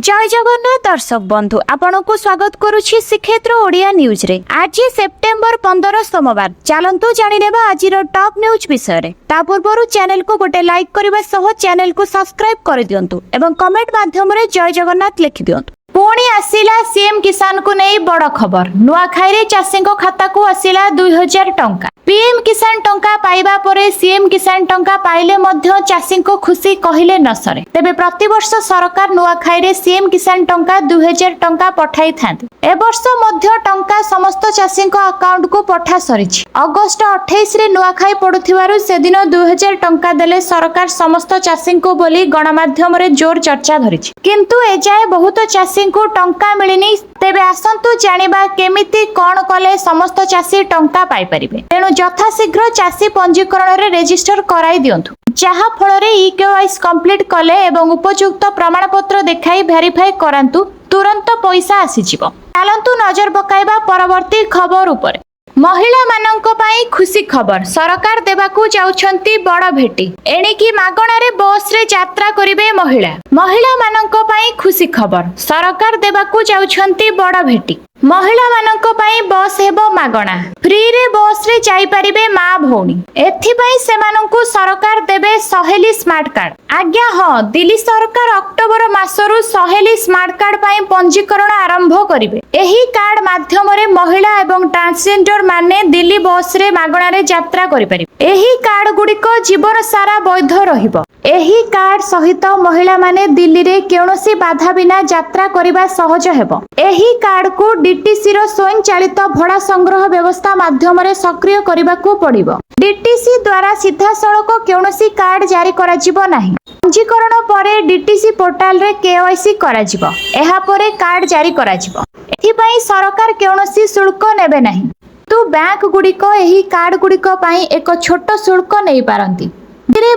जय जगन्नाथ दर्शक बंधु आपण को स्वागत करुछि श्रीक्षेत्र ओडिया न्यूज रे। आज सेप्टेम्बर 15 सोमवार। चलंतु जानि नेबा आजिर टॉप न्यूज विषय रे। ता पूर्वरु चैनल को गोटे लाइक करबा सह चैनल को सब्सक्राइब कर दियंतु एवं कमेंट माध्यम रे जय जगन्नाथ लिखि दियंतु। पुणी आसिला सीएम किसान को नहीं बड़ खबर। नुआखाई रे चाषी खाता को आसिला 2000 टंका। पीएम किसान टंका पाइबा परे सीएम किसान टंका पाइले मध्य चाषी को खुशी कहिले न सरे। तेबे प्रतिवर्ष सरकार नुआखाई रे सीएम किसान टंका 2000 टंका पठाई थांती। ए वर्ष मध्य टंका समस्त चाषी अकाउंट को पठा सरिछि। अगस्त 28 रे नुआखाई पडुथिबारु से दिन 2000 टंका देले सरकार समस्त चाषी को बोली गणमाध्यम रे जोर चर्चा धरिछि। किंतु ए जाय बहुत चाषी को टंका मिलिनी। तेबे आसंतु जानिबा केमिति कोन कले समस्त चाषी टंका पाई परिबे। तेणु यथाशीघ्र चाषी पंजीकरण रे रजिस्टर कराई दियंतु, जहा फल रे ई-केवाईसी कंप्लीट कले एवं उपयुक्त प्रमाण पत्र देखाई वेरीफाई करंतु तुरंत पैसा आसी जिवो। चलंतु नजर पकाइबा परवर्ती खबर उपरे। महिला मानंक पाई खुशी खबर। सरकार देबाकू जाउछंती बड़ भेटी। एणिकी मागणा रे बस रे यात्रा करिवे महिला। महिला मानंक पाई खुशी खबर। सरकार देबाकू जाउछंती बड़ भेटी। महिला मानंक पाई बस हेबो मागणा। फ्री रे बस रे जाई परिबे मा भौणी। एथि पाई सेमानंकू सरकार देबे सहेली स्मार्ट कार्ड। आज्ञा हां, दिल्ली सरकार अक्टोबर मासरु सहेली स्मार्ट कार्ड पाई पंजीकरण आरंभ करिवे। एही कार्ड माध्यम रे महिला एवं ट्रांसजेंडर माने दिल्ली बस रे मागणा रे यात्रा करि परिबे। एही कार्ड गुडिको जीवन सारा वैध रहिबो। एही कार्ड सहित महिला माने दिल्ली रे केनोसी बाधा बिना यात्रा करिबा सहज हेबो। एही कार्ड को डीटीसी रो स्वयं चालित भड़ा संग्रह व्यवस्था माध्यम रे सक्रिय करिबाकू पड़िबो। डीटीसी द्वारा सीधा सड़क केनोसी कार्ड जारी करा जिवो नाही। पंजीकरण परे डीटीसी पोर्टल रे केवाईसी करा जिवो। एहा परे कार्ड जारी करा जिवो। एथि पई सरकार केनोसी शुल्क नेबे नाही। तु बैंक गुडिको एही कार्ड गुडिको पई एक छोट शुल्क नै पारंती।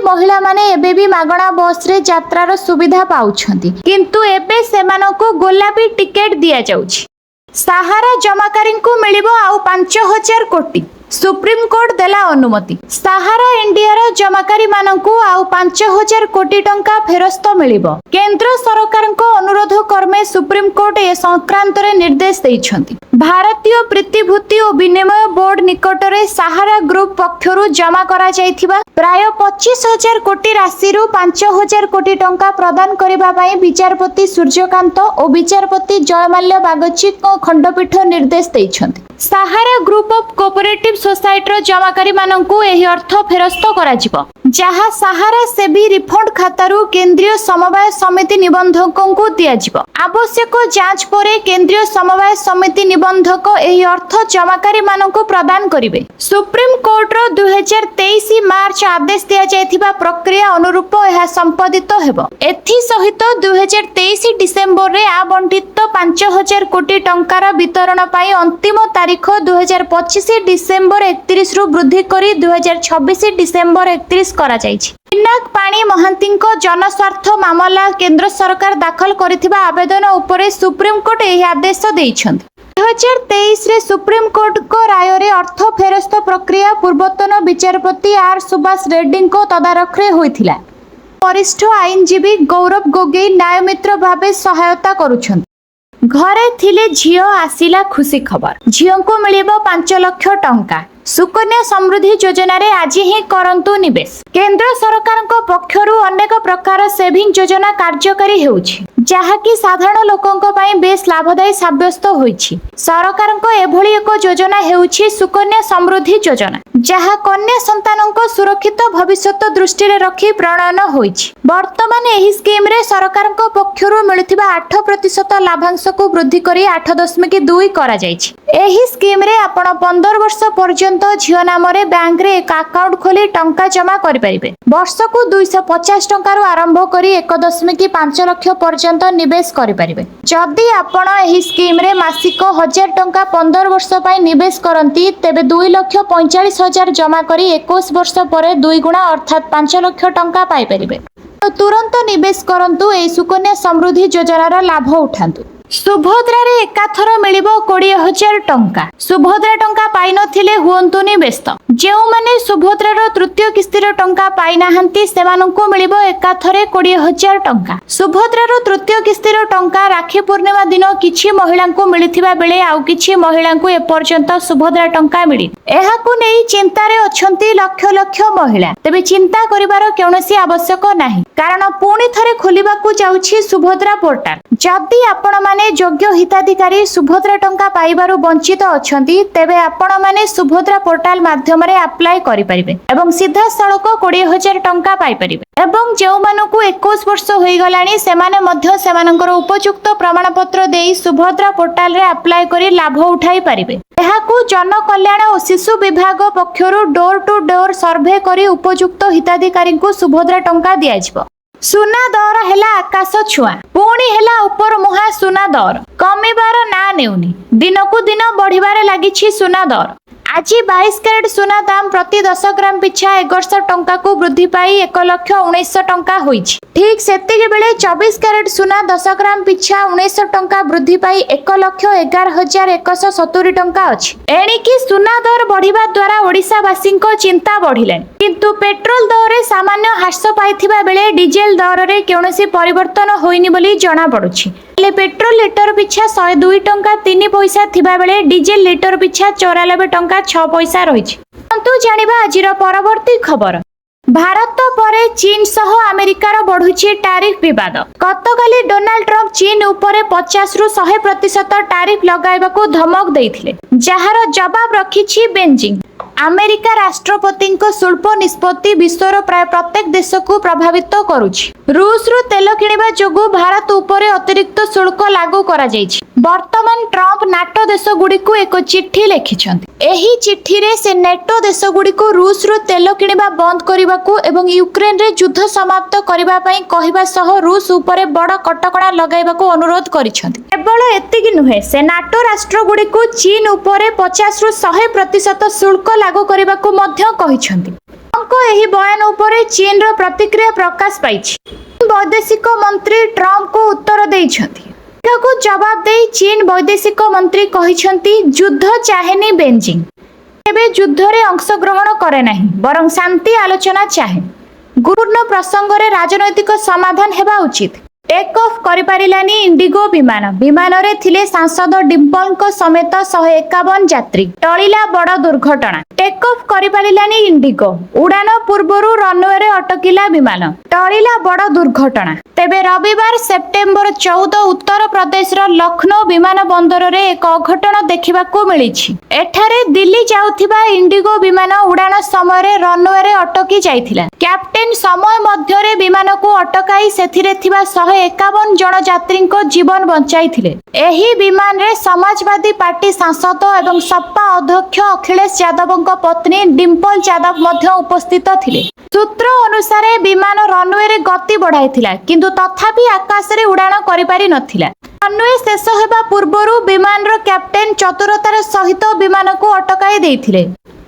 महिला माने एबे भी मागणा बस रे यात्रार सुविधा पाउछंती, किंतु एबे सेमानकू गोलापी टिकेट दिया जाउछि। सहारा जमाकारी को मिलिबो आउ 5000 कोटी। सुप्रीम कोर्ट देला अनुमति। सहारा इंडिया रो जमाकारी मानंकू आउ 5000 कोटी टंका फेरस्त मिलिबो। केंद्र सरकार को अनुरोध कर्मे सुप्रीम कोर्ट ए संक्रांत रे निर्देश दैछंती। भारतीय प्रतिभूति और विनिमय बोर्ड निकट रे सहारा ग्रुप पक्षरु जमा करा जायथिबा प्राय 25000 कोटी राशि रु 5000 कोटी टंका प्रदान करिबा पई विचारपति सूर्यकांत और विचारपति जयमाल्य बागची को खंडपीठ निर्देश दैछंती। सहारा ग्रुप ऑफ कोऑपरेटिव सोसाइटी रो जमाकारी मानंकू एही अर्थ फेरस्त करा जिवो, जहा सहारा सेबी रिफंड खातारु केंद्रीय समवाय समिति निबंधकों को दिया जिवो। आवश्यक जांच परे केंद्रीय समवाय समिति निबंधक एही अर्थ जमाकारी मानंकू प्रदान करिवे। सुप्रीम कोर्ट रो 2023 मार्च आदेश दिया जायथिबा प्रक्रिया अनुरूप एहा संपादित हेबो। एथि सहित 2023 डिसेंबर रे आवंटित 5000 कोटी टंकार वितरण पाई अंतिम तारीख 2025 डिसेंबर 31 रु वृद्धि करी 2026 डिसेंबर 31 करा जायछि। पिनाक पाणी महांतीको जनस्वार्थ मामला केंद्र सरकार दाखल करिथिबा आवेदन उपरे सुप्रीम कोर्ट एही आदेश दैछन्ति। 2023 रे सुप्रीम कोर्ट को राय रे अर्थ फेरस्त प्रक्रिया पूर्वतन विचारपति आर सुभाष रेड्डी को तदारख रे होइथिला। वरिष्ठ आईनजीवी गौरव गोगोई न्यायमित्र भावे सहायता करूछन्ति। घरे थिले झियो आसिला खुशी खबर। झियो को मिलिबो 5 लाख टंका। सुकन्या समृद्धि योजना रे आज ही करंतु निवेश। केंद्र सरकार को पक्षरु अनेक प्रकार सेविंग योजना कार्यकारी हेउछि, जहा कि साधारण लोकंक पई बेस लाभदायी साब्यस्त होइछि। सरकार को एभली एक योजना हेउछि सुकन्या समृद्धि योजना, जहा कन्या संतानक सुरक्षित भविष्यत दृष्टि रे रखी प्रणयन होइछि। वर्तमान एही स्कीम रे सरकार को पक्षरु मिलुथिबा 8% लाभांश को वृद्धि करी 8.2 करा जाइछि। एही स्कीम रे आपण 15 वर्ष पर्यंत झियो नाम रे बैंक रे एक अकाउंट खोली टंका जमा करि परिबे। वर्ष को 250 टंका रु आरंभ करी 1.5 लाख पर्यंत निवेश करि परिबे। जदि आपण एही स्कीम रे मासिक 1000 टंका 15 वर्ष पई निवेश करंती, तेबे 2,45,000 जमा करी 21 वर्ष परे 2 गुणा अर्थात 5 लाख टंका पाई परिबे। तुरंत निवेश करंतु ए सुकन्या समृद्धि योजनार लाभ उठांतु। सुभद्रा रे एकाथर मिलिबो 20,000 टंका। सुभद्रा टंका पाई नथिले हुअंतुनी व्यस्त। ଯେଉଁମାନେ ସୁଭଦ୍ରାର ତୃତୀୟ କିସ୍ତିର ଟଙ୍କା ପାଇନାହାନ୍ତି ସେମାନଙ୍କୁ ମିଳିବ ଏକାଥରେ 20,000 ଟଙ୍କା। ସୁଭଦ୍ରାର ତୃତୀୟ କିସ୍ତିର ଟଙ୍କା ରାକ୍ଷୀ ପୂର୍ଣ୍ଣିମା ଦିନ କିଛି ମହିଳାଙ୍କୁ ମିଳିଥିବା ବେଳେ ଆଉ କିଛି ମହିଳାଙ୍କୁ ଏପର୍ଯ୍ୟନ୍ତ ସୁଭଦ୍ରା ଟଙ୍କା ମିଳିନି। ଏହାକୁ ନେଇ ଚିନ୍ତାରେ ଅଛନ୍ତି ଲକ୍ଷ ଲକ୍ଷ ମହିଳା। ତେବେ ଚିନ୍ତା କରିବାର କୌଣସି ଆବଶ୍ୟକ ନାହିଁ, କାରଣ ପୁଣି ଥରେ ଖୋଲିବାକୁ ଯାଉଛି ସୁଭଦ୍ରା ପୋର୍ଟାଲ। ଯଦି ଆପଣମାନେ ଯୋଗ୍ୟ ହିତାଧିକାରୀ ସୁଭଦ୍ରା ଟଙ୍କା ପାଇବାରୁ ବଞ୍ଚିତ ଅଛନ୍ତି, ତେବେ ଆପଣମାନେ ସୁଭଦ୍ରା ପୋର୍ଟାଲ ମାଧ୍ୟମରେ ଆପ୍ଲାଏ କରିପାରିବେ ଏବଂ ସିଧାସଳଖ 20,000 ଟଙ୍କା ପାଇପାରିବେ। ଏବଂ ଯେଉଁମାନଙ୍କୁ 21 ବର୍ଷ ହୋଇଗଲାଣି ସେମାନେ ମଧ୍ୟ ସେମାନଙ୍କର ଉପଯୁକ୍ତ ପ୍ରମାଣପତ୍ର ଦେଇ ସୁଭଦ୍ରା ପୋର୍ଟାଲରେ ଆପ୍ଲାଏ କରି ଲାଭ ଉଠାଇ ପାରିବେ। ଏହାକୁ ଜନକଲ୍ୟାଣ ଓ ଶିଶୁ ବିଭାଗ ପକ୍ଷରୁ ଡୋର ଟୁ ଡୋର ସର୍ଭେ କରି ଉପଯୁକ୍ତ ହିତାଧିକାରୀଙ୍କୁ ସୁଭଦ୍ରା ଟଙ୍କା ଦିଆଯିବ। ସୁନା ଦର ହେଲା ଆକାଶ ଛୁଆଁ, ପୁଣି ହେଲା ଉପର ମୁହାଁ ସୁନା ଦର। କମିବାର ନାଁ ନେଉନି, ଦିନକୁ ଦିନ ବଢିବାରେ ଲାଗିଛି ସୁନା ଦର। ଆଜି 22 କ୍ୟାରେଟ ସୁନା ଦାମ ପ୍ରତି 10 ଗ୍ରାମ ପିଛା 1100 ଟଙ୍କାକୁ ବୃଦ୍ଧି ପାଇ 1,19,000 ଟଙ୍କା ହୋଇଛି। ଠିକ୍ ସେତିକି ବେଳେ 24 କ୍ୟାରେଟ ସୁନା 10 ଗ୍ରାମ ପିଛା 1900 ଟଙ୍କା ବୃଦ୍ଧି ପାଇ 1,11,170 ଟଙ୍କା ଅଛି। ଏଣିକି ସୁନା ଦର ବଢିବା ଦ୍ୱାରା ଓଡ଼ିଶାବାସୀଙ୍କ ଚିନ୍ତା ବଢିଲାଣି। କିନ୍ତୁ ପେଟ୍ରୋଲ ଦରରେ ସାମାନ୍ୟ ହ୍ରାସ ପାଇଥିବା ବେଳେ ଡିଜେଲ ଦରରେ କୌଣସି ପରିବର୍ତ୍ତନ ହୋଇନି ବୋଲି ଜଣାପଡୁଛି। ହେଲେ ପେଟ୍ରୋଲ ଲିଟର ପିଛା 102 ଟଙ୍କା 3 ପଇସା ଥିବା ବେଳେ ଡିଜେଲ ଲିଟର ପିଛା 94 ଟଙ୍କା 6 ପଇସା ରହିଛି। ଜାଣିବା ଆଜିର ପରବର୍ତ୍ତୀ ଖବର। ଭାରତ ପରେ ଚୀନ ସହ ଆମେରିକାର ବଢୁଛି ଟାରିଫ ବିବାଦ। ଗତକାଲି ଡୋନାଲ୍ଡ ଟ୍ରମ୍ପ ଚୀନ ଉପରେ 50ରୁ 100% ଟାରିଫ ଲଗାଇବାକୁ ଧମକ ଦେଇଥିଲେ, ଯାହାର ଜବାବ ରଖିଛି ବେଜିଂ। ଆମେରିକା ରାଷ୍ଟ୍ରପତିଙ୍କ ଶୁଳ୍କ ନିଷ୍ପତ୍ତି ବିଶ୍ୱର ପ୍ରାୟ ପ୍ରତ୍ୟେକ ଦେଶକୁ ପ୍ରଭାବିତ କରୁଛି। ରୁଷରୁ ତେଲ କିଣିବା ଯୋଗୁଁ ଭାରତ ଉପରେ ଅତିରିକ୍ତ ଶୁଳ୍କ ଲାଗୁ କରାଯାଇଛି। ବର୍ତ୍ତମାନ ଟ୍ରମ୍ପ ନାଟୋ ଦେଶଗୁଡ଼ିକୁ ଏକ ଚିଠି ଲେଖିଛନ୍ତି। ଏହି ଚିଠିରେ ସେ ନେଟୋ ଦେଶଗୁଡ଼ିକୁ ରୁଷରୁ ତେଲ କିଣିବା ବନ୍ଦ କରିବାକୁ ଏବଂ ୟୁକ୍ରେନରେ ଯୁଦ୍ଧ ସମାପ୍ତ କରିବା ପାଇଁ କହିବା ସହ ରୁଷ ଉପରେ ବଡ଼ କଟକଣା ଲଗାଇବାକୁ ଅନୁରୋଧ କରିଛନ୍ତି। କେବଳ ଏତିକି ନୁହେଁ, ସେ ନାଟୋ ରାଷ୍ଟ୍ରଗୁଡ଼ିକୁ ଚୀନ ଉପରେ 50ରୁ 100% ଶୁଳ୍କ ଲାଗୁ କରିବାକୁ ମଧ୍ୟ କହିଛନ୍ତି। ଟ୍ରମ୍ପଙ୍କ ଏହି ବୟାନ ଉପରେ ଚୀନର ପ୍ରତିକ୍ରିୟା ପ୍ରକାଶ ପାଇଛି। ବୈଦେଶିକ ମନ୍ତ୍ରୀ ଟ୍ରମ୍ପଙ୍କୁ ଉତ୍ତର ଦେଇଛନ୍ତି। ଏହାକୁ ଜବାବ ଦେଇ ଚୀନ ବୈଦେଶିକ ମନ୍ତ୍ରୀ କହିଛନ୍ତି, ଯୁଦ୍ଧ ଚାହେଁନି ବେଜିଂ, କେବେ ଯୁଦ୍ଧରେ ଅଂଶଗ୍ରହଣ କରେ ନାହିଁ, ବରଂ ଶାନ୍ତି ଆଲୋଚନା ଚାହେଁ। ଗୁରୁତ୍ୱପୂର୍ଣ୍ଣ ପ୍ରସଙ୍ଗରେ ରାଜନୈତିକ ସମାଧାନ ହେବା ଉଚିତ। ଟେକ୍ ଅଫ୍ କରିପାରିଲାନି ଇଣ୍ଡିଗୋ ବିମାନ। ବିମାନରେ ଥିଲେ ସାଂସଦ ଡିମ୍ପଲଙ୍କ ସମେତ 151 ଯାତ୍ରୀ। ଟଳିଲା ବଡ଼ ଦୁର୍ଘଟଣା। ଟେକ୍ ଅଫ୍ କରିପାରିଲାନି ଇଣ୍ଡିଗୋ। ଉଡ଼ାଣ ପୂର୍ବରୁ ରନୱେରେ ଅଟକିଲା ବିମାନ। ଟଳିଲା ବଡ଼ ଦୁର୍ଘଟଣା। ତେବେ ରବିବାର ସେପ୍ଟେମ୍ବର 14 ଉତ୍ତରପ୍ରଦେଶର ଲକ୍ଷ୍ନୌ ବିମାନ ବନ୍ଦରରେ ଏକ ଅଘଟଣ ଦେଖିବାକୁ ମିଳିଛି। ଏଠାରେ ଦିଲ୍ଲୀ ଯାଉଥିବା ଇଣ୍ଡିଗୋ ବିମାନ ଉଡ଼ାଣ ସମୟରେ ରନୱେରେ ଅଟକି ଯାଇଥିଲା। କ୍ୟାପ୍ଟେନ ସମୟ ମଧ୍ୟରେ ବିମାନକୁ ଅଟକାଇ ସେଥିରେ ଥିବା 151 ଜଣ ଯାତ୍ରୀଙ୍କ ଜୀବନ ବଞ୍ଚାଇଥିଲେ। ଏହି ବିମାନରେ ସମାଜବାଦୀ ପାର୍ଟି ସାଂସଦ ଏବଂ ସପା ଅଧ୍ୟକ୍ଷ ଅଖିଳେଶ ଯାଦବଙ୍କ ପତ୍ନୀ ଡିମ୍ପଲ ଯାଦବ ମଧ୍ୟ ଉପସ୍ଥିତ ଥିଲେ। ସୂତ୍ର ଅନୁସାରେ ବିମାନ ରନୱେରେ ଗତି ବଢାଇଥିଲା, କିନ୍ତୁ ତଥାପି ଆକାଶରେ ଉଡ଼ାଣ କରିପାରି ନଥିଲା। ରନୱେ ଶେଷ ହେବା ପୂର୍ବରୁ ବିମାନର କ୍ୟାପ୍ଟେନ ଚତୁରତାର ସହିତ ବିମାନକୁ ଅଟକାଇ ଦେଇଥିଲେ।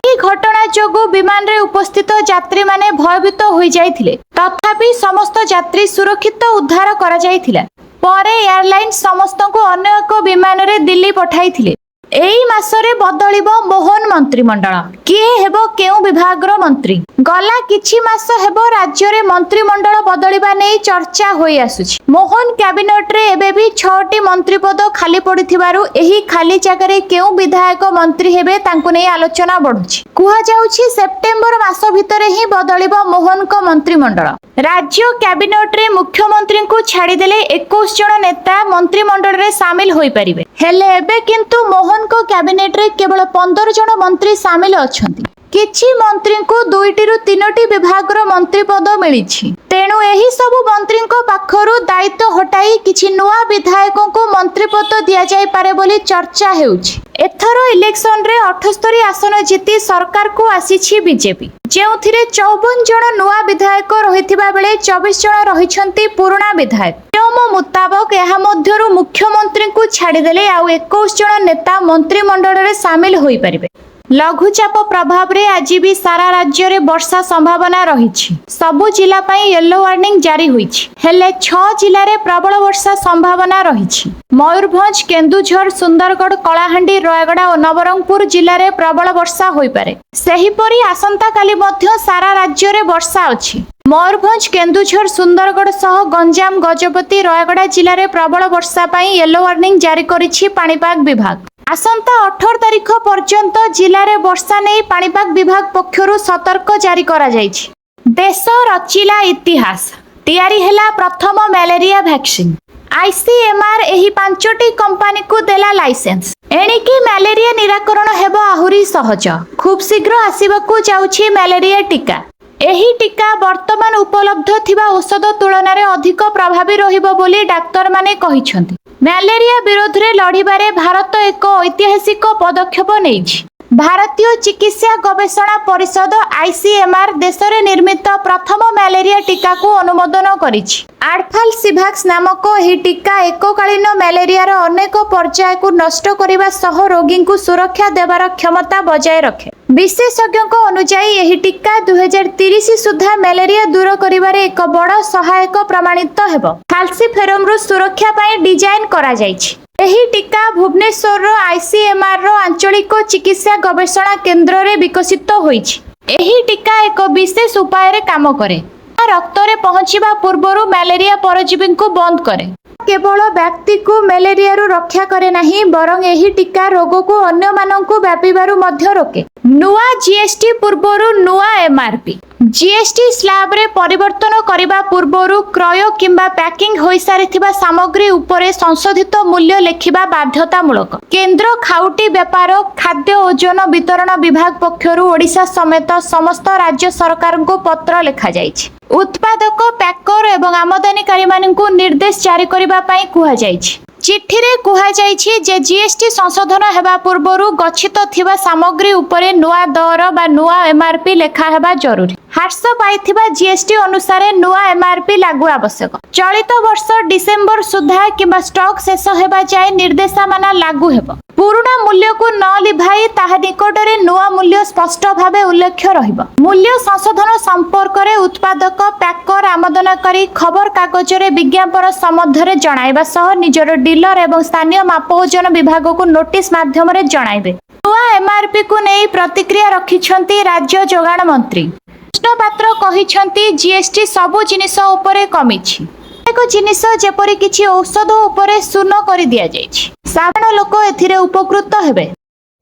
ଏହି ଘଟଣା ଯୋଗୁଁ ବିମାନରେ ଉପସ୍ଥିତ ଯାତ୍ରୀମାନେ ଭୟଭୀତ ହୋଇଯାଇଥିଲେ। ତଥାପି ସମସ୍ତ ଯାତ୍ରୀ ସୁରକ୍ଷିତ ଉଦ୍ଧାର କରାଯାଇଥିଲା। ପରେ ଏୟାରଲାଇନ୍ସ ସମସ୍ତଙ୍କୁ ଅନ୍ୟ ଏକ ବିମାନରେ ଦିଲ୍ଲୀ ପଠାଇଥିଲେ। ଏହି ମାସରେ ବଦଳିବ ମୋହନ ମନ୍ତ୍ରିମଣ୍ଡଳ। କିଏ ହେବ କେଉଁ ବିଭାଗର ମନ୍ତ୍ରୀ? ଗଲା କିଛି ମାସ ହେବ ରାଜ୍ୟରେ ମନ୍ତ୍ରିମଣ୍ଡଳ ବଦଳିବା ନେଇ ଚର୍ଚ୍ଚା ହୋଇ ଆସୁଛି। ମୋହନ କ୍ୟାବିନେଟରେ ଏବେ ବି 6ଟି ମନ୍ତ୍ରୀ ପଦ ଖାଲି ପଡ଼ିଥିବାରୁ ଏହି ଖାଲି ଜାଗାରେ କେଉଁ ବିଧାୟକ ମନ୍ତ୍ରୀ ହେବେ ତାଙ୍କୁ ନେଇ ଆଲୋଚନା ବଢୁଛି। କୁହାଯାଉଛି ସେପ୍ଟେମ୍ବର ମାସ ଭିତରେ ହିଁ ବଦଳିବ ମୋହନଙ୍କ ମନ୍ତ୍ରିମଣ୍ଡଳ। ରାଜ୍ୟ କ୍ୟାବିନେଟରେ ମୁଖ୍ୟମନ୍ତ୍ରୀଙ୍କୁ ଛାଡ଼ିଦେଲେ 21 ଜଣ ନେତା ମନ୍ତ୍ରିମଣ୍ଡଳରେ ସାମିଲ ହୋଇପାରିବେ। ହେଲେ ଏବେ କିନ୍ତୁ ମୋହନଙ୍କ କ୍ୟାବିନେଟରେ କେବଳ 15 ଜଣ ମନ୍ତ୍ରୀ ସାମିଲ ଅଛନ୍ତି। କିଛି ମନ୍ତ୍ରୀଙ୍କୁ 2ରୁ 3ଟି ବିଭାଗର ମନ୍ତ୍ରୀ ପଦ ମିଳିଛି। ତେଣୁ ଏହି ସବୁ ମନ୍ତ୍ରୀଙ୍କ ପାଖରୁ ଦାୟିତ୍ୱ ହଟାଇ କିଛି ନୂଆ ବିଧାୟକଙ୍କୁ ମନ୍ତ୍ରୀ ପଦ ଦିଆଯାଇପାରେ ବୋଲି ଚର୍ଚ୍ଚା ହେଉଛି। ଏଥର ଇଲେକ୍ସନରେ 78 ଆସନ ଜିତି ସରକାରକୁ ଆସିଛି ବିଜେପି, ଯେଉଁଥିରେ 54 ଜଣ ନୂଆ ବିଧାୟକ ରହିଥିବା ବେଳେ 24 ଜଣ ରହିଛନ୍ତି ପୁରୁଣା ବିଧାୟକ। ନିୟମ ମୁତାବକ ଏହା ମଧ୍ୟରୁ ମୁଖ୍ୟମନ୍ତ୍ରୀଙ୍କୁ ଛାଡ଼ିଦେଲେ ଆଉ 21 ଜଣ ନେତା ମନ୍ତ୍ରିମଣ୍ଡଳରେ ସାମିଲ ହୋଇପାରିବେ। लघुचाप प्रभाव रे आज भी सारा राज्य रे वर्षा संभावना रही। सबु जिला पाई येलो वार्निंग जारी होईछि। हेले 6 जिले में प्रबल वर्षा संभावना रही। मयूरभंज, केन्दुझर, सुंदरगढ़, कलाहांडी, रायगड़ा और नवरंगपुर जिले में प्रबल वर्षा होई पारे। सेहीपरि आसंता काली मध्य सारा राज्य रे वर्षा अछि। मयूरभंज, केन्दुझर, सुंदरगढ़ सह गंजाम, गजपति, रायगड़ा जिले में प्रबल वर्षा पाई येलो वार्निंग जारी करिछि पाणीपाग विभाग। आसंता 18 तारिख पर्यंत जिले में वर्षा नहीं पाणीपाग विभाग पक्षरु सतर्क जारी करा जायछि। देश रचिला इतिहास, तैयारी हेला प्रथम मलेरिया वैक्सीन। आईसीएमआर एही 5टी कंपनी को देला लाइसेंस। एणिकी मलेरिया निराकरण हेबो आहुरी सहज। खूब शीघ्र आसिबाकू जाउछि मलेरिया टीका। एही टीका वर्तमान उपलब्ध थिबा औषध तुलन में अधिक प्रभावी रहिबो बोली डाक्तर माने कहिसंती। मलेरिया विरोध रे लड़िबारे भारत एक ऐतिहासिक पदक्षेप नेइछि। भारतीय चिकित्सा गवेषणा परिषद आईसीएमआर देश में निर्मित प्रथम मलेरिया टीका को अनुमोदन करिछि। आडफाल सिभाक्स नामक यह टीका एककालीन मलेरियार अनेक पर्याय को नष्ट करने सह रोगी को सुरक्षा देवार क्षमता बजाय रखे। विशेषज्ञों अनुसार यह टीका 2030 सुधा मलेरिया दूर करिबारे एक बड़ सहायक प्रमाणित हेबो। फाल्सिफेरम सुरक्षा पाई डिजाइन करा जायछि। एही टीका भुवनेश्वर आईसीएमआर आंचलिक चिकित्सा गवेषणा केन्द्र रे विकसित होईछि। एही टीका एक विशेष उपाय रे काम करे। रक्त रे पहुंचीबा पूर्वरु मलेरिया परजीवी को बंद करे। केवल व्यक्ति को मलेरिया रु रक्षा करे नहीं, बरं एही टीका रोग को अन्य माननकु व्यापीबारु मध्य रोके। नुआ जीएसटी पूर्वरु नुआ एमआरपी। जीएसटी स्लैब रे परिवर्तन करिबा पूर्वरु क्रय किंबा पैकिंग होई सारिथिबा सामग्री उपरे संशोधित मूल्य लेखिबा बाध्यतामूलक। केंद्र खाउटी व्यापार खाद्य ओजन वितरण विभाग पक्षरु ओडिशा समेत समस्त राज्य सरकार को पत्र लेखा जायछि। उत्पादक, पैकर एवं आमदानीकारी माननकु निर्देश जारी करिबा पई कुहा जायछि। चिट्ठी रे कुहा जायछि जे जीएसटी संशोधन हेबा पूर्वरु गच्छित थिबा सामग्री उपरे नुआ दर बा नुआ एमआरपी लेखा हेबा जरूरी। ह्रास पाइथिबा जीएसटी अनुसार नुआ एमआरपी लागू आवश्यक। चलित वर्ष डिसेंबर सुधा किंबा स्टॉक शेष हेबा जाय निर्देशमाना लागू हेबो। पुराना मूल्य को न लिभाई ताहा निकटरे नुआ मूल्य स्पष्ट भावे उल्लेख रहिबो। मूल्य संशोधन संपर्क रे उत्पादक, पैकर, आमदानीकारी खबर कागज रे विज्ञापन सम्बन्ध में जणाइबा सह निजर डीलर एवं स्थानीय माप ओजन विभाग को नोटिस माध्यम रे जणाइबे। नुआ एमआरपी को नहीं प्रतिक्रिया रखिछंती राज्य जोगाण मंत्री कृष्ण पात्र कहिछंती जीएसटी सबु जिनिस उपरे कमिछि। एक जिनिस जेपरि किछि औषध उपरे शून्य करि दिया जाइछि। साधारण लोक एथिरे उपकृत हेबे।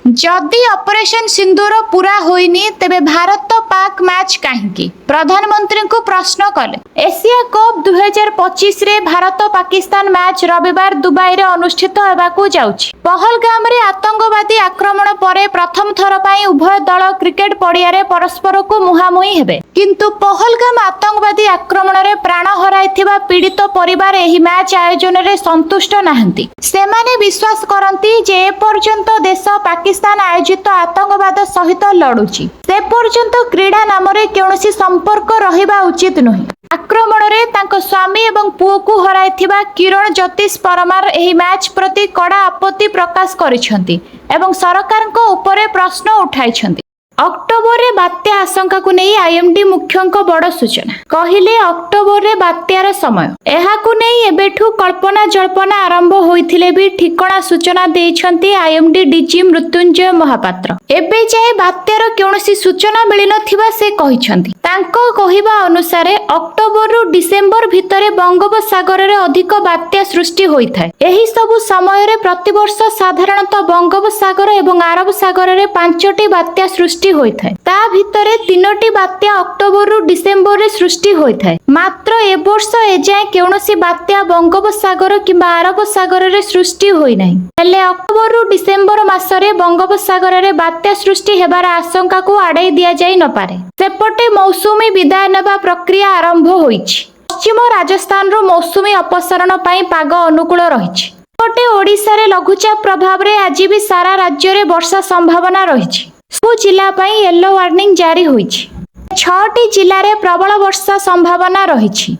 जदि ऑपरेशन सिंदूर पूरा होइनी तेबे भारत पाक मैच काहेकि? प्रधानमंत्री को प्रश्न कले। एशिया कप 2025 रे भारत पाकिस्तान मैच रविवार दुबई रे अनुष्ठित हेबाकू जाउछि। पहलगाम रे आतंकवादी आक्रमण परे प्रथम थर पई उभय दल क्रिकेट पड़िया रे परस्पर को मुहामुही हेबे। किंतु पहलगाम आतंकवादी आक्रमण रे प्राण हराइथिबा पीड़ित परिवार एही मैच आयोजन रे संतुष्ट नाहंती। सेमाने विश्वास करंती जे ए पर्यंत देश पाकिस्तान आयोजित आतंकवाद सहित लड़ुची। से पर्यंत क्रीड़ा नाम रे कौनसी संपर्क रहिबा उचित नुहे। आक्रमण रे तांको स्वामी एवं पुओ को हराइथिबा किरण ज्योतिष परमार एही मैच प्रति कड़ा आपत्ति प्रकाश करिसंती एवं सरकार को ऊपर प्रश्न उठाइछंती। अक्टोबर रे बात्या आशंका को नहीं आईएमडी मुख्यंक बड़ सूचना कहिले अक्टोबर रे बात्यार समय एहाकु नहीं एबेठु कल्पना जल्पना आरंभ होइथिले भी ठिकणा सूचना देइछंती आईएमडी डीजी मृत्युंजय महापात्र। एबे जाय बात्यार कौनसी सूचना मिली नथिबा से कहिछंती। तांको कहिबा अनुसार अक्टोबर रु डिसेंबर भितरे बंगोपसागर रे अधिक बात्या सृष्टि होइथाय। एही सबु समय रे प्रतिवर्ष साधारणतः बंगोपसागर एवं अरब सागर रे 5टी बात्या सृष्टि होइथाय। ता भितरे 3टी बात्या अक्टोबर रु डिसेंबर रे सृष्टि होइथाय। मात्र ए वर्ष एजाय कौनसी बात्या बंगोपसागर किंबा अरब सागर रे सृष्टि होई नाही। हेले अक्टोबर रु डिसेंबर मासरे बंगोपसागर रे बात्या सृष्टि हेबार आशंका को आड़ाई दिया जाई न पारे। सेपटे मौसुमी विदाय नेबा प्रक्रिया आरंभ होईछि। पश्चिम राजस्थान रु मौसुमी अपसरण पई पाग अनुकूल रहिछि। सेपटे ओडिसा रे लघुचाप प्रभाव रे आज भी सारा राज्य रे वर्षा संभावना रहिछि। सबु जिला पई येलो वार्निंग जारी होईछि। 6टी जिल्ला रे प्रबल वर्षा संभावना रहिछि।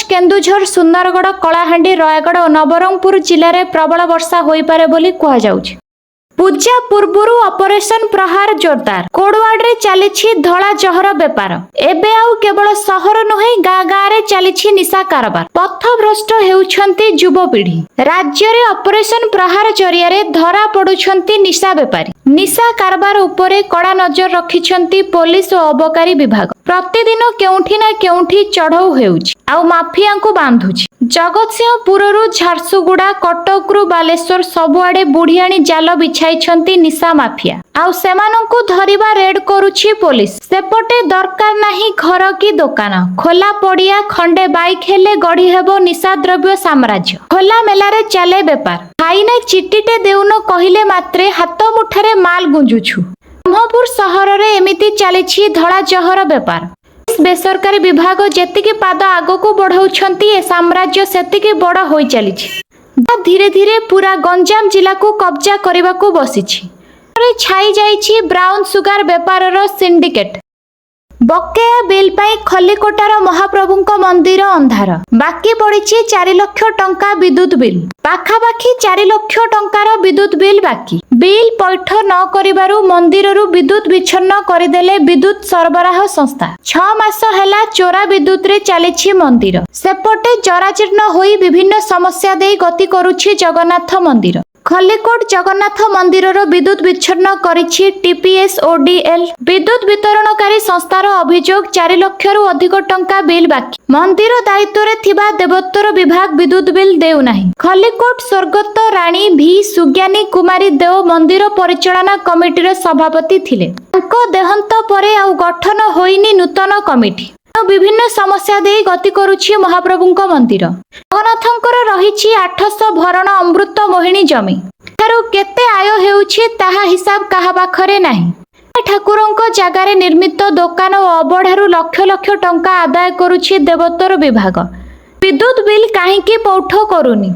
केन्दुझर, सुंदरगढ़, कलाहांडी, रायगड़ और नवरंगपुर जिले में प्रबल वर्षा होई पारे बोली कहा जाउछि। ପୂଜା ପୂର୍ବରୁ ଅପରେସନ ପ୍ରହାର ଜୋରଦାର। କୋଡୱାର୍ଡରେ ଚାଲିଛି ଧଳା ଜହର ବେପାର। ଏବେ ଆଉ କେବଳ ସହର ନୁହେଁ, ଗାଁ ଗାଁରେ ଚାଲିଛି ନିଶା କାରବାର। ପଥଭ୍ରଷ୍ଟ ହେଉଛନ୍ତି ଯୁବପିଢି। ରାଜ୍ୟରେ ଅପରେସନ ପ୍ରହାର ଜରିଆରେ ଧରା ପଡୁଛନ୍ତି ନିଶା ବେପାରୀ। ନିଶା କାରବାର ଉପରେ କଡା ନଜର ରଖିଛନ୍ତି ପୋଲିସ ଓ ଅବକାରୀ ବିଭାଗ। ପ୍ରତିଦିନ କେଉଁଠି ନା କେଉଁଠି ଚଢଉ ହେଉଛି, ଆଉ ମାଫିଆଙ୍କୁ ବାନ୍ଧୁଛି। ଜଗତସିଂହପୁରରୁ ଝାରସୁଗୁଡା, କଟକରୁ ବାଲେଶ୍ୱର ସବୁଆଡେ ବୁଢିଆଣୀ ଜାଲ ବିଛାଇଛନ୍ତି ନିଶା ମାଫିଆ। ଆଉ ସେମାନଙ୍କୁ ଧରିବା ରେଡ୍ କରୁଛି ପୋଲିସ। ସେପଟେ ଦରକାର ନାହିଁ ଘର କି ଦୋକାନ, ଖୋଲା ପଡିଆ ଖଣ୍ଡେ ବାଇକ୍ ହେଲେ ଗଢି ହେବ ନିଶା ଦ୍ରବ୍ୟ ସାମ୍ରାଜ୍ୟ। ଖୋଲା ମେଲାରେ ଚାଲେ ବେପାର। ଭାଇନା ଚିଠିଟେ ଦେଉନ କହିଲେ ମାତ୍ରେ ହାତ ମୁଠାରେ ମାଲ ଗୁଞ୍ଜୁଛୁ। ବ୍ରହ୍ମପୁର ସହରରେ ଏମିତି ଚାଲିଛି ଧଳା ଜହର ବେପାର। ବେସରକାରୀ ବିଭାଗ ଯେତିକି ପାଦ ଆଗକୁ ବଢାଉଛନ୍ତି, ଏ ସାମ୍ରାଜ୍ୟ ସେତିକି ବଡ ହୋଇ ଚାଲିଛି। ଧୀରେ ଧୀରେ ପୁରା ଗଞ୍ଜାମ ଜିଲ୍ଲାକୁ କବ୍ଜା କରିବାକୁ ବସିଛି। ଛାଇ ଯାଇଛି ବ୍ରାଉନ ସୁଗାର ବେପାରର ସିଣ୍ଡିକେଟ। ବକେୟା ବିଲ୍ ପାଇଁ ଖଲିକୋଟାର ମହାପ୍ରଭୁଙ୍କ ମନ୍ଦିର ଅନ୍ଧାର। ବାକି ପଡିଛି 4 ଲକ୍ଷ ଟଙ୍କା ବିଦ୍ୟୁତ ବିଲ୍। ପାଖାପାଖି 4 ଲକ୍ଷ ଟଙ୍କାର ବିଦ୍ୟୁତ ବିଲ୍ ବାକି। ବିଲ୍ ପୈଠ ନ କରିବାରୁ ମନ୍ଦିରରୁ ବିଦ୍ୟୁତ ବିଚ୍ଛିନ୍ନ କରିଦେଲେ ବିଦ୍ୟୁତ ସରବରାହ ସଂସ୍ଥା। 6 ମାସ ହେଲା ଚୋରା ବିଦ୍ୟୁତରେ ଚାଲିଛି ମନ୍ଦିର। ସେପଟେ ଜରାଜୀର୍ଣ୍ଣ ହୋଇ ବିଭିନ୍ନ ସମସ୍ୟା ଦେଇ ଗତି କରୁଛି ଜଗନ୍ନାଥ ମନ୍ଦିର। ଖଲିକୋଟ ଜଗନ୍ନାଥ ମନ୍ଦିରର ବିଦ୍ୟୁତ ବିଚ୍ଛିନ୍ନ କରିଛି ଟିପିଏସ୍ ଓଡିଏଲ୍। ବିଦ୍ୟୁତ ବିତରଣକାରୀ ସଂସ୍ଥାର ଅଭିଯୋଗ 4 ଲକ୍ଷରୁ ଅଧିକ ଟଙ୍କା ବିଲ୍ ବାକି। ମନ୍ଦିର ଦାୟିତ୍ୱରେ ଥିବା ଦେବୋତ୍ତର ବିଭାଗ ବିଦ୍ୟୁତ ବିଲ୍ ଦେଉନାହିଁ। ଖଲିକୋଟ ସ୍ୱର୍ଗତ ରାଣୀ ଭି ସୁଜ୍ଞାନୀ କୁମାରୀ ଦେଓ ମନ୍ଦିର ପରିଚାଳନା କମିଟିର ସଭାପତି ଥିଲେ। ତାଙ୍କ ଦେହାନ୍ତ ପରେ ଆଉ ଗଠନ ହୋଇନି ନୂତନ କମିଟି। ବିଭିନ୍ନ ସମସ୍ୟା ଦେଇ ଗତି କରୁଛି ମହାପ୍ରଭୁଙ୍କ ମନ୍ଦିର। ଜଗନ୍ନାଥଙ୍କର ରହିଛି 800 ଭରଣ ଅମୃତ ମୋହିନୀ ଜମି। ଏଠାରୁ କେତେ ଆୟ ହେଉଛି ତାହା ହିସାବ କାହା ପାଖରେ ନାହିଁ। ଠାକୁରଙ୍କ ଜାଗାରେ ନିର୍ମିତ ଦୋକାନ ଓ ଅବଢାରୁ ଲକ୍ଷ ଲକ୍ଷ ଟଙ୍କା ଆଦାୟ କରୁଛି ଦେବୋତ୍ତର ବିଭାଗ। ବିଦ୍ୟୁତ ବିଲ୍ କାହିଁକି ପୈଠ କରୁନି?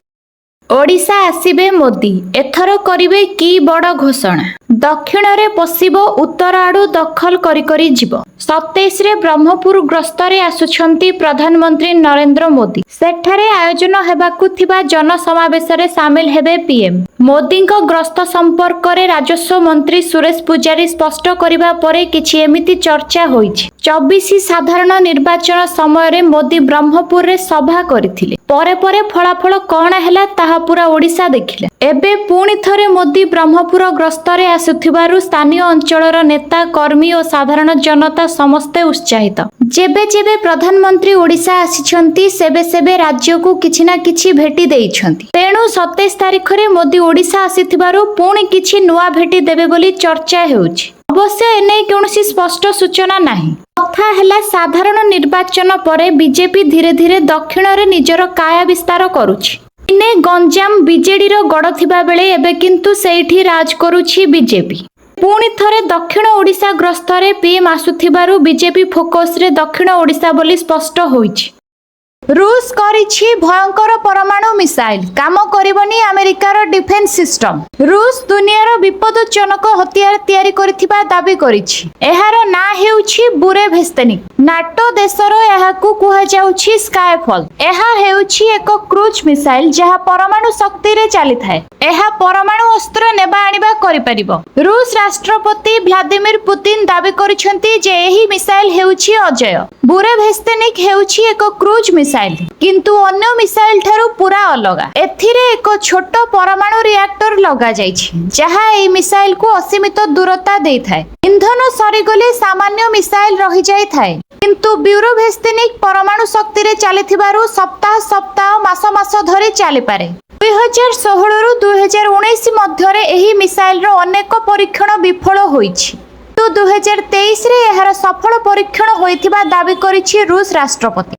ଓଡ଼ିଶା ଆସିବେ ମୋଦି, ଏଥର କରିବେ କି ବଡ଼ ଘୋଷଣା। ଦକ୍ଷିଣରେ ପଶିବ, ଉତ୍ତର ଆଡୁ ଦଖଲ କରି କରି ଯିବ। 27ରେ ବ୍ରହ୍ମପୁର ଗସ୍ତରେ ଆସୁଛନ୍ତି ପ୍ରଧାନମନ୍ତ୍ରୀ ନରେନ୍ଦ୍ର ମୋଦି। ସେଠାରେ ଆୟୋଜନ ହେବାକୁ ଥିବା ଜନସମାବେଶରେ ସାମିଲ ହେବେ ପିଏମ୍। ମୋଦିଙ୍କ ଗସ୍ତ ସମ୍ପର୍କରେ ରାଜସ୍ୱ ମନ୍ତ୍ରୀ ସୁରେଶ ପୂଜାରୀ ସ୍ପଷ୍ଟ କରିବା ପରେ କିଛି ଏମିତି ଚର୍ଚ୍ଚା ହୋଇଛି। 24 ସାଧାରଣ ନିର୍ବାଚନ ସମୟରେ ମୋଦି ବ୍ରହ୍ମପୁରରେ ସଭା କରିଥିଲେ। ପରେ ପରେ ଫଳାଫଳ କଣ ହେଲା ତାହା ପୁରା ଓଡ଼ିଶା ଦେଖିଲା। ଏବେ ପୁଣି ଥରେ ମୋଦି ବ୍ରହ୍ମପୁର ଗସ୍ତରେ ଆସୁଥିବାରୁ ସ୍ଥାନୀୟ ଅଞ୍ଚଳର ନେତା, କର୍ମୀ ଓ ସାଧାରଣ ଜନତା ସମସ୍ତେ ଉତ୍ସାହିତ। ଯେବେ ଯେବେ ପ୍ରଧାନମନ୍ତ୍ରୀ ଓଡ଼ିଶା ଆସିଛନ୍ତି, ସେବେ ସେବେ ରାଜ୍ୟକୁ କିଛି ନା କିଛି ଭେଟି ଦେଇଛନ୍ତି। ତେଣୁ 27 ତାରିଖରେ ମୋଦି ଓଡ଼ିଶା ଆସିଥିବାରୁ ପୁଣି କିଛି ନୂଆ ଭେଟି ଦେବେ ବୋଲି ଚର୍ଚ୍ଚା ହେଉଛି। ଅବଶ୍ୟ ଏନେଇ କୌଣସି ସ୍ପଷ୍ଟ ସୂଚନା ନାହିଁ। କଥା ହେଲା, ସାଧାରଣ ନିର୍ବାଚନ ପରେ ବିଜେପି ଧୀରେ ଧୀରେ ଦକ୍ଷିଣରେ ନିଜର କାୟା ବିସ୍ତାର କରୁଛି। ଦିନେ ଗଞ୍ଜାମ ବିଜେଡିର ଗଡ଼ ଥିବା ବେଳେ ଏବେ କିନ୍ତୁ ସେଇଠି ରାଜ କରୁଛି ବିଜେପି। ପୁଣି ଥରେ ଦକ୍ଷିଣ ଓଡ଼ିଶା ଗସ୍ତରେ ପିଏମ୍ ଆସୁଥିବାରୁ ବିଜେପି ଫୋକସରେ ଦକ୍ଷିଣ ଓଡ଼ିଶା ବୋଲି ସ୍ପଷ୍ଟ ହୋଇଛି। ରୁଷ କରିଛି ଭୟଙ୍କର ପରମାଣୁ ମିସାଇଲ, କାମ କରିବନି ଆମେରିକାର ଡିଫେନ୍ସ ସିଷ୍ଟମ। ରୁଷ ଦୁନିଆର ବିପଦଜନକ ହତିଆର ତିଆରି କରିଥିବା ଦାବି କରିଛି। ଏହାର ନାଁ ହେଉଛି ବୁରେଭେସ୍ତେନିକ୍। ନାଟୋ ଦେଶର ଏହାକୁ କୁହାଯାଉଛି ସ୍କାଏଫଲ୍। ଏହା ହେଉଛି ଏକ କ୍ରୁଜ୍ ମିସାଇଲ ଯାହା ପରମାଣୁ ଶକ୍ତିରେ ଚାଲିଥାଏ। ଏହା ପରମାଣୁ ଅସ୍ତ୍ର ନେବା ଆଣିବା କରିପାରିବ। ରୁଷ ରାଷ୍ଟ୍ରପତି ଭ୍ଲାଦିମିର ପୁତିନ ଦାବି କରିଛନ୍ତି ଯେ ଏହି ମିସାଇଲ ହେଉଛି ଅଜେୟ। ବୁରେଭେସ୍ତେନିକ୍ ହେଉଛି ଏକ କ୍ରୁଜ୍ ମିସାଇଲ, କିନ୍ତୁ ଅନ୍ୟ ମିସାଇଲ ଠାରୁ ପୁରା ଅଲଗା। ଏଥିରେ ଏକ ଛୋଟ ପରମାଣୁ ରିଆକ୍ଟର ଲଗାଯାଇଛି, ଯାହା ଏହି ମିସାଇଲକୁ ଅସୀମିତ ଦୂରତା ଦେଇଥାଏ। ଇନ୍ଧନ ସରିଗଲେ ସାମାନ୍ୟ ମିସାଇଲ ରହିଯାଇଥାଏ, କିନ୍ତୁ ବୁରେଭେସ୍ତେନିକ୍ ପରମାଣୁ ଶକ୍ତିରେ ଚାଲିଥିବାରୁ ସପ୍ତାହ ସପ୍ତାହ, ମାସ ମାସ ଧରି ଚାଲିପାରେ। 2016ରୁ 2019 ମଧ୍ୟରେ ଏହି ମିସାଇଲର ଅନେକ ପରୀକ୍ଷଣ ବିଫଳ ହୋଇଛି। 2023ରେ ଏହାର ସଫଳ ପରୀକ୍ଷଣ ହୋଇଥିବା ଦାବି କରିଛି ରୁଷ ରାଷ୍ଟ୍ରପତି।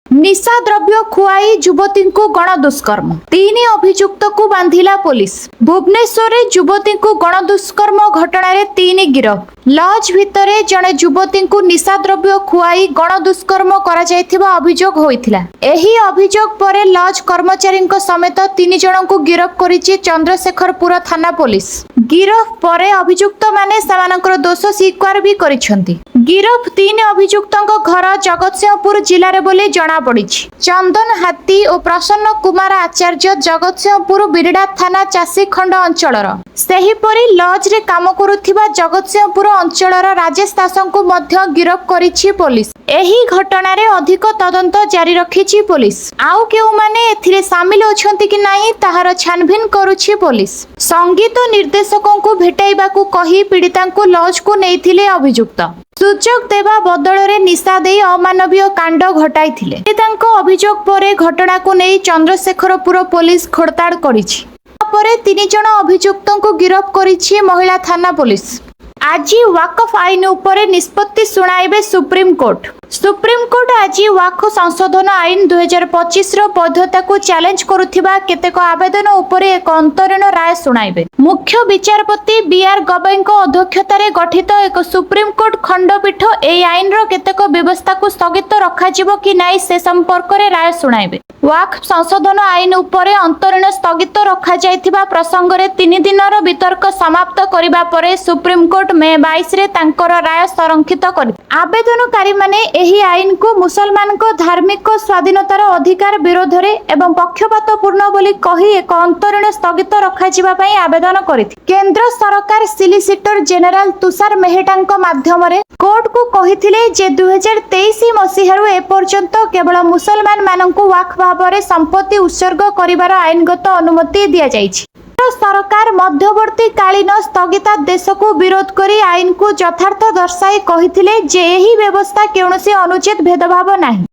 ନିଶା ଦ୍ରବ୍ୟ ଖୁଆଇ ଯୁବତୀଙ୍କୁ ଗଣଦୁଷ୍କର୍ମ, 3 ଅଭିଯୁକ୍ତକୁ ବାନ୍ଧିଲା ପୋଲିସ। ଭୁବନେଶ୍ୱରରେ ଯୁବତୀଙ୍କୁ ଗଣଦୁଷ୍କର୍ମ ଘଟଣାରେ 3 ଗିରଫ। ଲଜ୍ ଭିତରେ ଜଣେ ଯୁବତୀଙ୍କୁ ନିଶା ଦ୍ରବ୍ୟ ଖୁଆଇ ଗଣଦୁଷ୍କର୍ମ କରାଯାଇଥିବା ଅଭିଯୋଗ ହୋଇଥିଲା। ଏହି ଅଭିଯୋଗ ପରେ ଲଜ୍ କର୍ମଚାରୀଙ୍କ ସମେତ 3 ଜଣଙ୍କୁ ଗିରଫ କରିଛି ଚନ୍ଦ୍ରଶେଖରପୁର ଥାନା ପୋଲିସ। ଗିରଫ ପରେ ଅଭିଯୁକ୍ତମାନେ ସେମାନଙ୍କର ଦୋଷ ସ୍ୱୀକାର ବି କରିଛନ୍ତି। गिरफ 3 अभियुक्तों घर जगतसिंहपुर जिले बोली जनापड़ी। चंदन हाथी और प्रसन्न कुमार आचार्य जगतसिंहपुर बिरडा थाना चाषीखंड अंचलर। सेहीपरि लॉज रे काम करुथिबा जगतसिंहपुर अंचलर राजेश दासों को मध्य गिरफ करिछि पुलिस। एही घटना रे अधिक तदंत जारी रखिछि पुलिस। आउ केउ माने एथिरे शामिल अछंती कि नाही ताहार छानभिन करुछि पुलिस। संगीत निर्देशकों को भेटाइबाकू कही पीड़ितांकू लॉज को नेइथिले अभियुक्त। सुजोग देवा बदल रे निशा देई अमानवीय कांड घटाइथिले। पीड़ितांको अभियोग परे घटना को नेई चंद्रशेखरपुर पुलिस खोडताड़ करिछि। तापरे 3 जण अभियुक्तों को गिरफ करिछि महिला थाना पुलिस। आज वाकफ आईन उपरे निष्पत्ति सुनाइबे सुप्रीम कोर्ट। सुप्रीम कोर्ट आज वाकफ संशोधन आईन 2025 रो वैधता को चैलेंज करुथिबा केतेक आवेदन उपरे एक अंतरीण राय सुनाइबे। मुख्य विचारपति बीआर गवईଙ୍କ अध्यक्षतार गठित एक सुप्रीम कोर्ट खंडपीठ ए आईन रो केतेक व्यवस्था को स्थगित रखाजिबो कि नाही से संपर्क रे राय सुनाइबे। वाकफ संशोधन आईन उपरे अंतरीण स्थगित रखा जायथिबा प्रसंग रे 3 दिनर वितर्क समाप्त करिबा परे सुप्रीम कोर्ट मे 22 रे तांकर राय संरक्षित करि। आवेदनकारी माने एही आईन को मुसलमान को धार्मिक स्वाधीनतार अधिकार विरोध रे एवं पक्षपातपूर्ण बोली कही एक अंतरीण स्थगित रखा जिबा पई आवेदन करिथि। केंद्र सरकार सॉलिसिटर जनरल तुषार मेहटाଙ୍କ माध्यमरे कोर्ट को कहिथिले जे 2023 मसीहारु ए पर्यंत केवल मुसलमान माननकु वाकफ भाबरे संपत्ति उत्सर्ग करिवार आईनगत अनुमति दिया जाइछि। सरकार मध्यवर्ती कालीन स्थगितादेश को विरोध करी आईन को यथार्थ दर्शाई कहिथिले जे एही व्यवस्था केउनसी अनुचित भेदभाव नाही।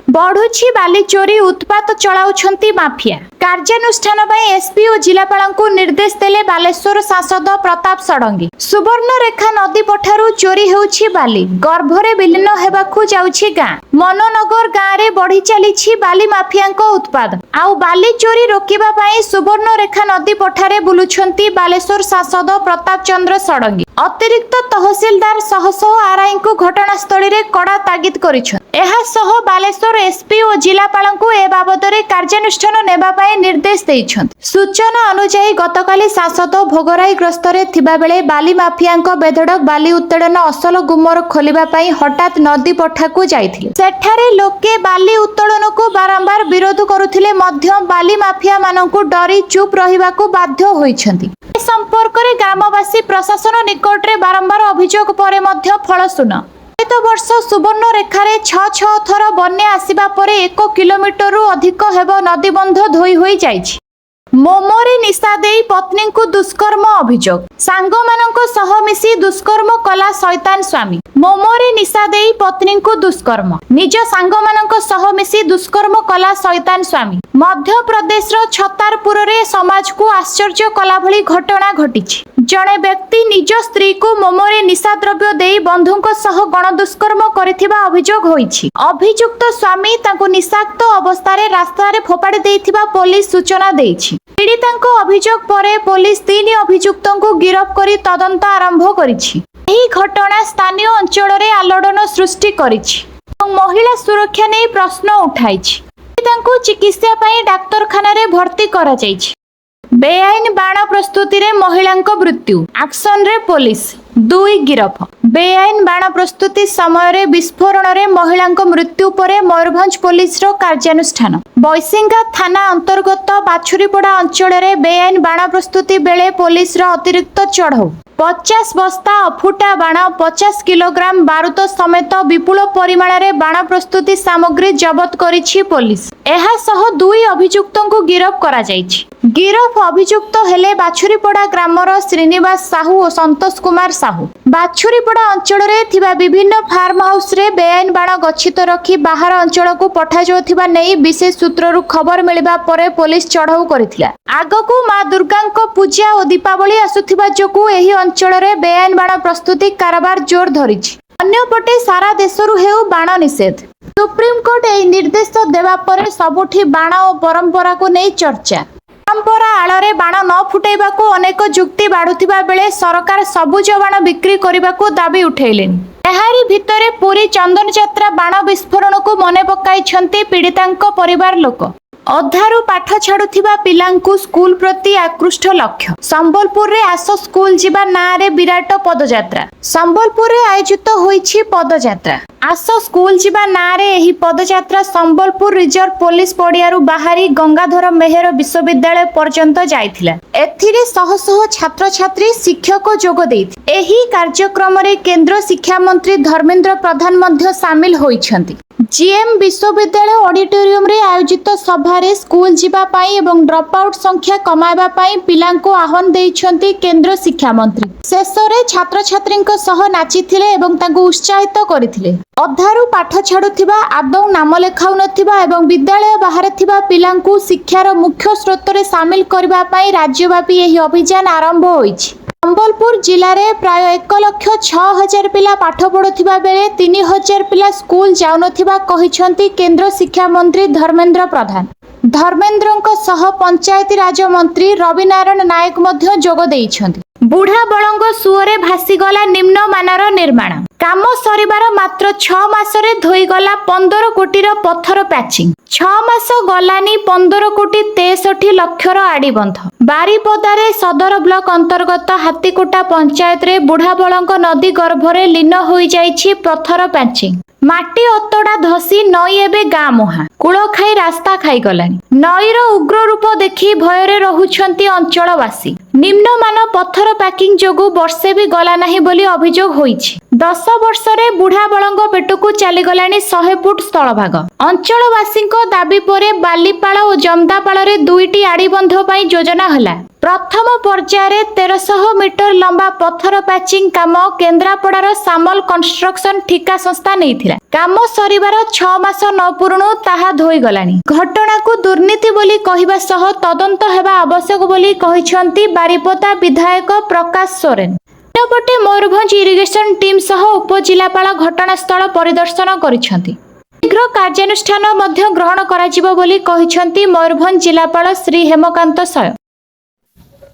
बढ़ुछि बाली चोरी उत्पात चलाउछंती माफिया। कार्यानुष्ठान पई एसपी और जिलापालंकु निर्देश देले बालेश्वर सांसद प्रताप षडंगी। सुवर्णरेखा नदी पठारु चोरी हेउछि बाली। गर्भरे विलीन हेबाकु जाउछि गां। मननगर गां रे बढ़ी चलीछि बाली माफियांको उत्पाद। आउ बाली चोरी रोकिबा पई सुवर्णरेखा नदी पठारे बुलुछंती बालेश्वर सांसद प्रताप चंद्र षडंगी। अतिरिक्त तहसीलदार सहसह आरआई को घटनास्थल रे कड़ा तागिद करिछन। एहा सह बालेश्वर एसपी और जिलापालंकु ए बाबदरे कार्यानुष्ठान नेबा पई निर्देश दैछन्ति। सूचना अनुसार गतकाली सांसद भोगराई ग्रस्तरे थिबा बेले बाली माफियांको बेधडक बाली उत्तोलन असल गुमर खोलिबा पई हठात नदी पठाकू जाइथिले। सेठारे लोके बाली उत्तोलन को बारंबार विरोध करुथिले मध्य बाली माफिया माननकु डरी चुप रहिबाकू बाध्य होइछन्ति। संपर्क रे ग्रामवासी प्रशासन निकट रे बारंबार अभियोग परे मध्य फल सुन। गत वर्ष सुवर्ण रेखारे 6 थर बन्या आसिबा परे 1 किलोमीटर अधिक हेबो नदीबंध धोई होई जाइछि। मोमोरे निशा देई पत्नी को दुष्कर्म अभियोग। सांग माननको सह मिसी दुष्कर्म कला शैतान स्वामी। मोमोरे निशा देई पत्नी को दुष्कर्म। निज सांग माननको सह मिसी दुष्कर्म कला शैतान स्वामी। मध्य प्रदेश रो छतारपुर रे समाज को आश्चर्य कला भली घटना घटिछि। जणे व्यक्ति निज स्त्री को मोमोरे निशा द्रव्य देई बंधुको सह गण दुष्कर्म करिथिबा अभियोग होइछि। अभियुक्त स्वामी तांको निशाक्त अवस्था रे रास्ता रे फोपाडी देइथिबा पुलिस सूचना देइछि। पीड़ितांको अभियोग परे पुलिस 3 अभियुक्तों को गिरफ करी तदंत आरंभ करिछि। एही घटना स्थानीय अंचल रे आलोड़न सृष्टि करिछि और महिला सुरक्षा नै प्रश्न उठाइछि। पीड़ितांको चिकित्सा पई डाक्तरखाना रे भर्ती करा जाइछि। बेआईन बाण प्रस्तुति रे महिलांको मृत्यु। एक्शन रे पुलिस 2 गिरफ। बेआईन बाण प्रस्तुति समय रे विस्फोरण रे महिलांको मृत्यु परे मयूरभंज पुलिस रो कार्यानुष्ठान। बैसिंगा थाना अंतर्गत बाछुरीपड़ा अंचल रे बेआईन बाण प्रस्तुति बेले पुलिस रो अतिरिक्त चढ़ाऊ 50 बस्ता अफुटा बाण 50 किलोग्राम बारूद समेत विपुल परिमाण रे बाण प्रस्तुति सामग्री जबत करिछि पुलिस। एहा सह 2 अभियुक्तों को गिरफ करा जाइछि। गिरफ अभियुक्त हेले बाछुरीपड़ा ग्रामर श्रीनिवास साहू और संतोष कुमार साहू। बाछुरीपड़ा अंचल रे थिबा विभिन्न फार्म हाउस रे बेआईन बाण गच्छित रखी बाहर अंचल को पठा जाउथिबा नै विशेष सूत्ररु खबर मिलिबा परे पुलिस चढ़ाऊ करिथिला। आगकू मां दुर्गांको पूजा और दीपावली आसुथिबा जोकु एही अंचल रे बेआईन बाण प्रस्तुति कारबार जोर धरिछि। अन्यपटे सारा देशरु हेउ बाण निषेध। सुप्रीम कोर्ट एही निर्देश देबा परे सबुठी बाण और परंपरा को नै चर्चा। परंपरा आଳରେ बाण न फुटाइबाकू अनेक जुक्ति बाढ़ुथिबा बेले सरकार सबुज बाण बिक्री करिबाकू दाबी उठेइलेन। एहारी भितरे पूरी चंदन यात्रा बाण विस्फोरण को मने पकाइछन्ती पीड़ितांको परिवार लोक। ଅଧାରୁ ପାଠ ଛାଡୁଥିବା ପିଲାଙ୍କୁ ସ୍କୁଲ ପ୍ରତି ଆକୃଷ୍ଟ ଲକ୍ଷ୍ୟ। ସମ୍ବଲପୁରରେ ଆସ ସ୍କୁଲ ଯିବା ନାଁରେ ବିରାଟ ପଦଯାତ୍ରା। ସମ୍ବଲପୁରରେ ଆୟୋଜିତ ହୋଇଛି ପଦଯାତ୍ରା। ଆସ ସ୍କୁଲ ଯିବା ନାଁରେ ଏହି ପଦଯାତ୍ରା ସମ୍ବଲପୁର ରିଜର୍ଭ ପୋଲିସ ପଡ଼ିଆରୁ ବାହାରି ଗଙ୍ଗାଧର ମେହେର ବିଶ୍ୱବିଦ୍ୟାଳୟ ପର୍ଯ୍ୟନ୍ତ ଯାଇଥିଲା। ଏଥିରେ ଶହ ଶହ ଛାତ୍ରଛାତ୍ରୀ ଶିକ୍ଷକ ଯୋଗ ଦେଇଥିଲେ। ଏହି କାର୍ଯ୍ୟକ୍ରମରେ କେନ୍ଦ୍ର ଶିକ୍ଷାମନ୍ତ୍ରୀ ଧର୍ମେନ୍ଦ୍ର ପ୍ରଧାନ ମଧ୍ୟ ସାମିଲ ହୋଇଛନ୍ତି। ଜିଏମ୍ ବିଶ୍ୱବିଦ୍ୟାଳୟ ଅଡିଟୋରିୟମରେ ଆୟୋଜିତ ସଭାରେ ସ୍କୁଲ ଯିବା ପାଇଁ ଏବଂ ଡ୍ରପ୍ ଆଉଟ୍ ସଂଖ୍ୟା କମାଇବା ପାଇଁ ପିଲାଙ୍କୁ ଆହ୍ୱାନ ଦେଇଛନ୍ତି କେନ୍ଦ୍ର ଶିକ୍ଷାମନ୍ତ୍ରୀ। ଶେଷରେ ଛାତ୍ରଛାତ୍ରୀଙ୍କ ସହ ନାଚିଥିଲେ ଏବଂ ତାଙ୍କୁ ଉତ୍ସାହିତ କରିଥିଲେ। ଅଧାରୁ ପାଠ ଛାଡୁଥିବା, ଆଦୌ ନାମ ଲେଖାଉନଥିବା ଏବଂ ବିଦ୍ୟାଳୟ ବାହାରେ ଥିବା ପିଲାଙ୍କୁ ଶିକ୍ଷାର ମୁଖ୍ୟ ସ୍ରୋତରେ ସାମିଲ କରିବା ପାଇଁ ରାଜ୍ୟବ୍ୟାପୀ ଏହି ଅଭିଯାନ ଆରମ୍ଭ ହୋଇଛି। ସମ୍ବଲପୁର ଜିଲ୍ଲାରେ ପ୍ରାୟ 1,06,000 ପିଲା ପାଠ ପଢୁଥିବା ବେଳେ 3,000 ପିଲା ସ୍କୁଲ ଯାଉନଥିବା କହିଛନ୍ତି କେନ୍ଦ୍ର ଶିକ୍ଷାମନ୍ତ୍ରୀ ଧର୍ମେନ୍ଦ୍ର ପ୍ରଧାନ। ଧର୍ମେନ୍ଦ୍ରଙ୍କ ସହ ପଞ୍ଚାୟତି ରାଜ ମନ୍ତ୍ରୀ ରବି ନାରାୟଣ ନାୟକ ମଧ୍ୟ ଯୋଗ ଦେଇଛନ୍ତି। ବୁଢା ବଳଙ୍ଗ ସୁଅରେ ଭାସିଗଲା ନିମ୍ନମାନର ନିର୍ମାଣ। କାମ ସରିବାର ମାତ୍ର 6 ମାସରେ ଧୋଇଗଲା 15 କୋଟିର ପଥର ପ୍ୟାଚିଂ। 6 ମାସ ଗଲାନି 15 କୋଟି 63 ଲକ୍ଷର ଆଡିବନ୍ଧ। ବାରିପଦାରେ ସଦର ବ୍ଲକ ଅନ୍ତର୍ଗତ ହାତୀକୁଟା ପଞ୍ଚାୟତରେ ବୁଢାବଳଙ୍ଗ ନଦୀ ଗର୍ଭରେ ଲୀନ ହୋଇଯାଇଛି ପଥର ପ୍ୟାଚିଂ। ମାଟି ଅତଡା ଧସି ନଈ ଏବେ ଗାଁ ମୁହାଁ। କୂଳ ଖାଇ ରାସ୍ତା ଖାଇଗଲାଣି। ନଈର ଉଗ୍ର ରୂପ ଦେଖି ଭୟରେ ରହୁଛନ୍ତି ଅଞ୍ଚଳବାସୀ। ନିମ୍ନମାନ ପଥର ପ୍ୟାକିଂ ଯୋଗୁଁ ବର୍ଷେ ବି ଗଲା ନାହିଁ ବୋଲି ଅଭିଯୋଗ ହୋଇଛି। 10 ବର୍ଷରେ ବୁଢାବଳଙ୍ଗ ପେଟକୁ ଚାଲିଗଲାଣି 100 ଫୁଟ ସ୍ଥଳଭାଗ। ଅଞ୍ଚଳବାସୀଙ୍କ ଦାବି ପରେ ବାଲିପାଳ ଓ ଜମଦାପାଳରେ 2ଟି ଆଡିବନ୍ଧ ପାଇଁ ଯୋଜନା ହେଲା। ପ୍ରଥମ ପର୍ଯ୍ୟାୟରେ 1300 ମିଟର ଲମ୍ବା ପଥର ପ୍ୟାଚିଂ କାମ କେନ୍ଦ୍ରାପଡ଼ାର ସାମଲ କନଷ୍ଟ୍ରକ୍ସନ ଠିକା ସଂସ୍ଥା ନେଇଥିଲା। କାମ ସରିବାର 6 ମାସ ନ ପୂରୁଣୁ ତାହା ଧୋଇଗଲାଣି। ଘଟଣାକୁ ଦୁର୍ନୀତି ବୋଲି କହିବା ସହ ତଦନ୍ତ ହେବା ଆବଶ୍ୟକ ବୋଲି କହିଛନ୍ତି ବାରିପଦା ବିଧାୟକ ପ୍ରକାଶ ସୋରେନ। ଅନ୍ୟପଟେ ମୟୂରଭଞ୍ଜ ଇରିଗେସନ ଟିମ୍ ସହ ଉପଜିଲ୍ଲାପାଳ ଘଟଣାସ୍ଥଳ ପରିଦର୍ଶନ କରିଛନ୍ତି। ଶୀଘ୍ର କାର୍ଯ୍ୟାନୁଷ୍ଠାନ ମଧ୍ୟ ଗ୍ରହଣ କରାଯିବ ବୋଲି କହିଛନ୍ତି ମୟୂରଭଞ୍ଜ ଜିଲ୍ଲାପାଳ ଶ୍ରୀ ହେମକାନ୍ତ ସୟ।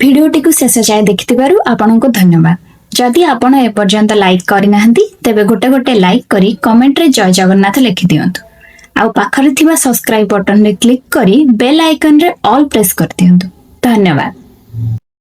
ভিডিওটিକୁ ଶେଷ ଯାଏ ଦେଖିଥିବାରୁ ଆପଣଙ୍କୁ ଧନ୍ୟବାଦ। ଯଦି ଆପଣ ଏପର୍ଯ୍ୟନ୍ତ ଲାଇକ୍ କରିନାହାନ୍ତି ତେବେ ଗୋଟେ ଲାଇକ୍ କରି କମେଣ୍ଟରେ ଜୟ ଜଗନ୍ନାଥ ଲେଖିଦିଅନ୍ତୁ। ଆଉ ପାଖରେ ଥିବା ସବସ୍କ୍ରାଇବ ବଟନରେ କ୍ଲିକ୍ କରି ବେଲ୍ ଆଇକନରେ ଅଲ୍ ପ୍ରେସ୍ କରିଦିଅନ୍ତୁ। ଧନ୍ୟବାଦ।